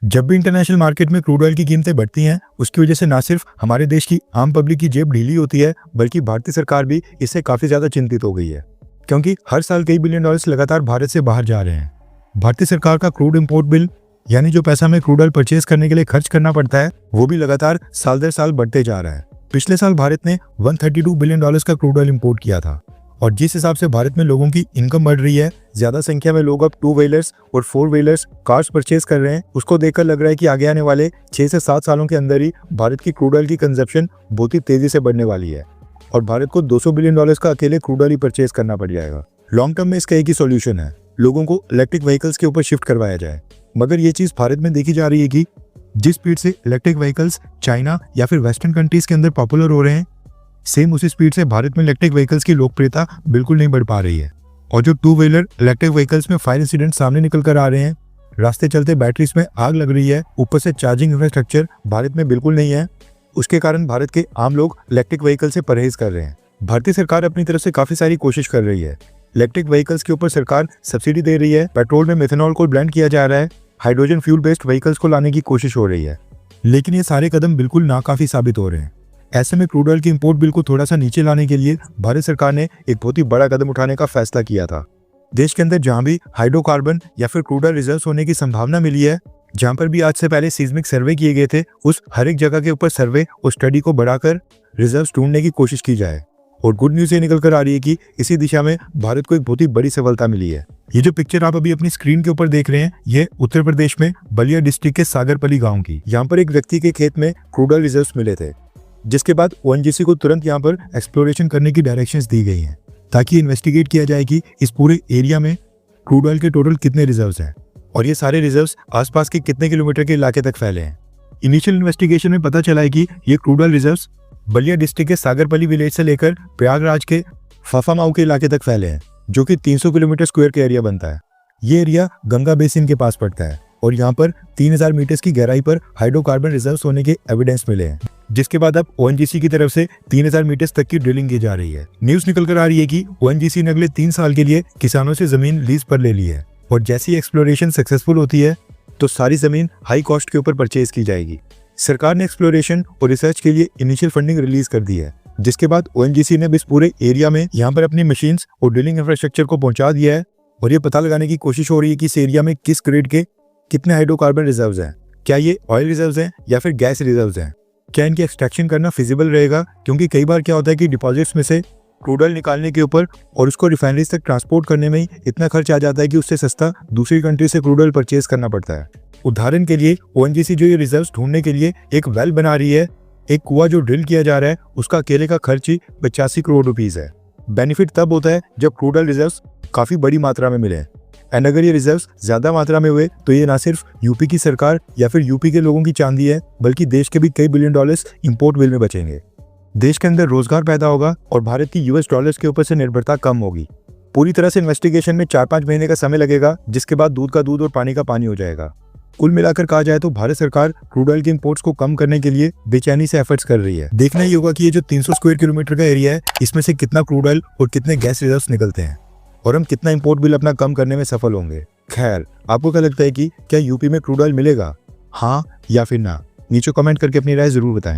जब भी international market में क्रूड ऑयल की कीमतें बढ़ती हैं, उसकी वजह से ना सिर्फ हमारे देश की आम पब्लिक की जेब ढीली होती है, बल्कि भारतीय सरकार भी इससे काफ़ी ज़्यादा चिंतित हो गई है, क्योंकि हर साल कई बिलियन डॉलर्स लगातार भारत से बाहर जा रहे हैं। भारतीय सरकार का क्रूड इंपोर्ट बिल, यानी जो पैसा हमें क्रूड ऑयल परचेज करने के लिए खर्च करना पड़ता है, वो भी लगातार साल दर साल बढ़ते जा रहा है। पिछले साल भारत ने 132 बिलियन डॉलर्स का क्रूड ऑयल इंपोर्ट किया था, और जिस हिसाब से भारत में लोगों की इनकम बढ़ रही है, ज्यादा संख्या में लोग अब 2 व्हीलर्स और 4 व्हीलर्स कार्स परचेज कर रहे हैं, उसको देखकर लग रहा है कि आगे आने वाले 6 से 7 सालों के अंदर ही भारत की क्रूड ऑयल की कंजप्शन बहुत ही तेजी से बढ़ने वाली है, और भारत को 200 बिलियन डॉलर्स का अकेले क्रूड ऑयल ही परचेज करना पड़ जाएगा। लॉन्ग टर्म में इसका एक ही सोल्यूशन है, लोगों को इलेक्ट्रिक व्हीकल्स के ऊपर शिफ्ट करवाया जाए। मगर ये चीज भारत में देखी जा रही है कि जिस स्पीड से इलेक्ट्रिक व्हीकल्स चाइना या फिर वेस्टर्न कंट्रीज के अंदर पॉपुलर हो रहे हैं, सेम उसी स्पीड से भारत में इलेक्ट्रिक व्हीकल्स की लोकप्रियता बिल्कुल नहीं बढ़ पा रही है। और जो 2 व्हीलर इलेक्ट्रिक व्हीकल्स में फायर इंसिडेंट सामने निकल कर आ रहे हैं, रास्ते चलते बैटरीज में आग लग रही है, ऊपर से चार्जिंग इंफ्रास्ट्रक्चर भारत में बिल्कुल नहीं है, उसके कारण भारत के आम लोग इलेक्ट्रिक व्हीकल से परहेज कर रहे हैं। भारतीय सरकार अपनी तरफ से काफी सारी कोशिश कर रही है। इलेक्ट्रिक व्हीकल्स के ऊपर सरकार सब्सिडी दे रही है, पेट्रोल में मेथनॉल को ब्लेंड किया जा रहा है, हाइड्रोजन फ्यूल बेस्ड व्हीकल्स को लाने की कोशिश हो रही है, लेकिन ये सारे कदम बिल्कुल नाकाफी साबित हो रहे हैं। ऐसे में क्रूड ऑयल की इंपोर्ट बिल को थोड़ा सा नीचे लाने के लिए भारत सरकार ने एक बहुत ही बड़ा कदम उठाने का फैसला किया था। देश के अंदर जहां भी हाइड्रोकार्बन या फिर क्रूड ऑयल रिजर्व्स होने की संभावना मिली है, जहां पर भी आज से पहले सीस्मिक सर्वे किए गए थे, उस हर एक जगह के ऊपर सर्वे और स्टडी को बढ़ाकर रिजर्व्स ढूंढने की कोशिश की जाए। और गुड न्यूज ये निकल कर आ रही है कि इसी दिशा में भारत को एक बहुत ही बड़ी सफलता मिली है। ये जो पिक्चर आप अभी अपनी स्क्रीन के ऊपर देख रहे हैं, ये उत्तर प्रदेश में बलिया डिस्ट्रिक्ट के सागरपली गांव की। यहाँ पर एक व्यक्ति के खेत में क्रूड ऑयल रिजर्व्स मिले थे, जिसके बाद ओएनजीसी को तुरंत यहाँ पर एक्सप्लोरेशन करने की डायरेक्शंस दी गई हैं, ताकि इन्वेस्टिगेट किया जाए कि इस पूरे एरिया में क्रूड ऑयल के टोटल कितने रिजर्व्स हैं और ये सारे रिजर्व्स आसपास के कितने किलोमीटर के इलाके तक फैले हैं। इनिशियल इन्वेस्टिगेशन में पता चला है कि ये crude oil reserves Ballia district के सागरपली विलेज से लेकर प्रयागराज के फाफामाऊ के इलाके तक फैले हैं, जो कि 300 किलोमीटर स्क्वायर का एरिया बनता है। ये एरिया गंगा बेसिन के पास पड़ता है, और यहाँ पर 3000 मीटर की गहराई पर हाइड्रोकार्बन रिजर्व्स होने के एविडेंस मिले हैं, जिसके बाद अब ओएनजीसी की तरफ से 3000 मीटर तक की ड्रिलिंग की जा रही है। न्यूज निकल कर आ रही है कि ओएनजीसी ने अगले 3 साल के लिए किसानों से जमीन लीज पर ले ली है, और जैसी एक्सप्लोरेशन सक्सेसफुल होती है तो सारी जमीन हाई कॉस्ट के ऊपर परचेज की जाएगी। सरकार ने एक्सप्लोरेशन और रिसर्च के लिए इनिशियल फंडिंग रिलीज कर दी है, जिसके बाद ओएनजीसी ने इस पूरे एरिया में यहाँ पर अपनी मशीन्स और ड्रिलिंग इंफ्रास्ट्रक्चर को पहुंचा दिया है, और ये पता लगाने की कोशिश हो रही है कि इस एरिया में किस ग्रेड के कितने हाइड्रोकार्बन रिजर्व्स हैं, क्या ये ऑयल रिजर्व्स हैं या फिर गैस रिजर्व्स हैं, क्या इनकी एक्सट्रैक्शन करना फिजिबल रहेगा, क्योंकि कई बार क्या होता है कि डिपॉजिट्स में से क्रूड ऑयल निकालने के ऊपर और उसको रिफाइनरीज तक ट्रांसपोर्ट करने में ही इतना खर्च आ जाता है कि उससे सस्ता दूसरी कंट्री से क्रूड ऑयल परचेज करना पड़ता है। उदाहरण के लिए ओएनजीसी जो ये रिजर्व्स ढूंढने के लिए एक वेल बना रही है, एक कुआं जो ड्रिल किया जा रहा है, उसका अकेले का खर्च ही 85 करोड़ रुपीस है। बेनिफिट तब होता है जब क्रूड ऑयल रिजर्व्स काफी बड़ी मात्रा में मिले, एंड अगर ये रिजर्व्स ज्यादा मात्रा में हुए तो ये ना सिर्फ यूपी की सरकार या फिर यूपी के लोगों की चांदी है, बल्कि देश के भी कई बिलियन डॉलर्स इंपोर्ट बिल में बचेंगे। देश के अंदर रोजगार पैदा होगा और भारत की यूएस डॉलर्स के ऊपर से निर्भरता कम होगी। पूरी तरह से इन्वेस्टिगेशन में 4-5 महीने का समय लगेगा, जिसके बाद दूध का दूध और पानी का पानी हो जाएगा। कुल मिलाकर कहा जाए तो भारत सरकार क्रूड ऑयल के इंपोर्ट्स को कम करने के लिए बेचैनी से एफर्ट्स कर रही है। देखना ही होगा कि ये जो 300 स्क्वायर किलोमीटर का एरिया है, इसमें से कितना क्रूड ऑयल और कितने गैस रिजर्व्स निकलते हैं, और हम कितना इंपोर्ट बिल अपना कम करने में सफल होंगे। खैर, आपको क्या लगता है कि क्या यूपी में क्रूड ऑयल मिलेगा, हाँ या फिर ना? नीचे कमेंट करके अपनी राय जरूर बताएं।